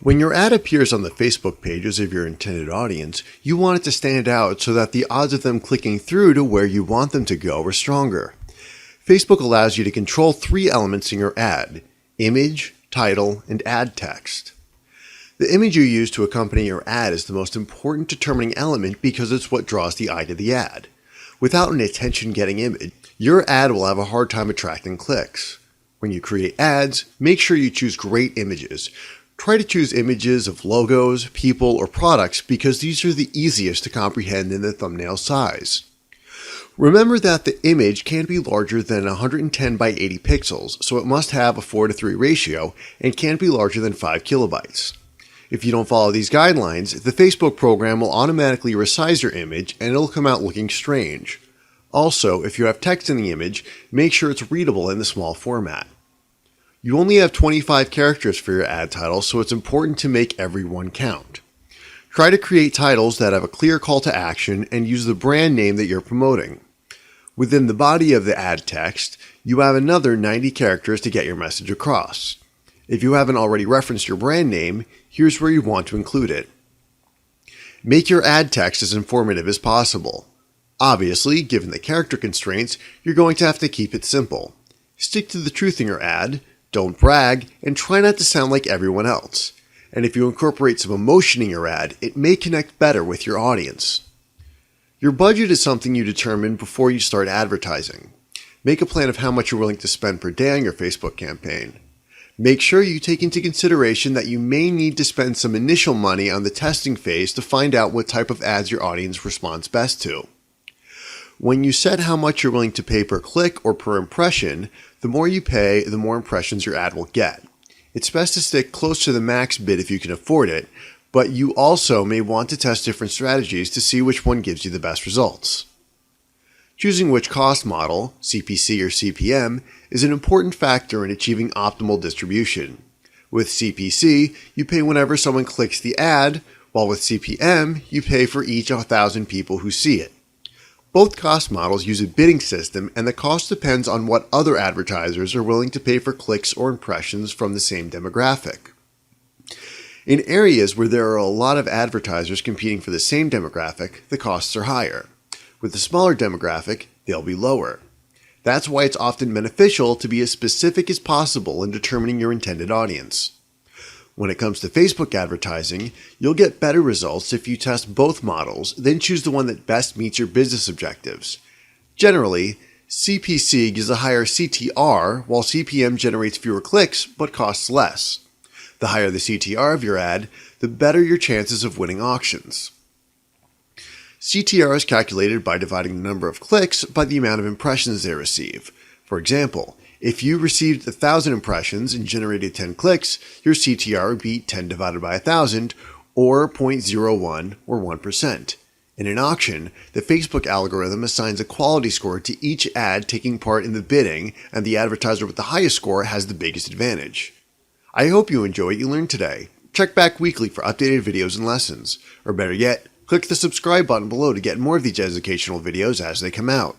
When your ad appears on the Facebook pages of your intended audience, you want it to stand out so that the odds of them clicking through to where you want them to go are stronger. Facebook allows you to control 3 elements in your ad: image, title, and ad text. The image you use to accompany your ad is the most important determining element because it's what draws the eye to the ad. Without an attention-getting image, your ad will have a hard time attracting clicks. When you create ads, make sure you choose great images. Try to choose images of logos, people, or products because these are the easiest to comprehend in the thumbnail size. Remember that the image can't be larger than 110 by 80 pixels, so it must have a 4:3 ratio and can't be larger than 5 kilobytes. If you don't follow these guidelines, the Facebook program will automatically resize your image and it'll come out looking strange. Also, if you have text in the image, make sure it's readable in the small format. You only have 25 characters for your ad title, so it's important to make every one count. Try to create titles that have a clear call to action and use the brand name that you're promoting. Within the body of the ad text, you have another 90 characters to get your message across. If you haven't already referenced your brand name, here's where you want to include it. Make your ad text as informative as possible. Obviously, given the character constraints, you're going to have to keep it simple. Stick to the truth in your ad, don't brag, and try not to sound like everyone else. And if you incorporate some emotion in your ad, it may connect better with your audience. Your budget is something you determine before you start advertising. Make a plan of how much you're willing to spend per day on your Facebook campaign. Make sure you take into consideration that you may need to spend some initial money on the testing phase to find out what type of ads your audience responds best to. When you set how much you're willing to pay per click or per impression, the more you pay, the more impressions your ad will get. It's best to stick close to the max bid if you can afford it, but you also may want to test different strategies to see which one gives you the best results. Choosing which cost model, CPC or CPM, is an important factor in achieving optimal distribution. With CPC, you pay whenever someone clicks the ad, while with CPM, you pay for each 1,000 people who see it. Both cost models use a bidding system, and the cost depends on what other advertisers are willing to pay for clicks or impressions from the same demographic. In areas where there are a lot of advertisers competing for the same demographic, the costs are higher. With a smaller demographic, they'll be lower. That's why it's often beneficial to be as specific as possible in determining your intended audience. When it comes to Facebook advertising, you'll get better results if you test both models, then choose the one that best meets your business objectives. Generally, CPC gives a higher CTR, while CPM generates fewer clicks but costs less. The higher the CTR of your ad, the better your chances of winning auctions. CTR is calculated by dividing the number of clicks by the amount of impressions they receive. For example, if you received 1,000 impressions and generated 10 clicks, your CTR would be 10 divided by 1,000, or 0.01 or 1%. In an auction, the Facebook algorithm assigns a quality score to each ad taking part in the bidding, and the advertiser with the highest score has the biggest advantage. I hope you enjoy what you learned today. Check back weekly for updated videos and lessons. Or better yet, click the subscribe button below to get more of these educational videos as they come out.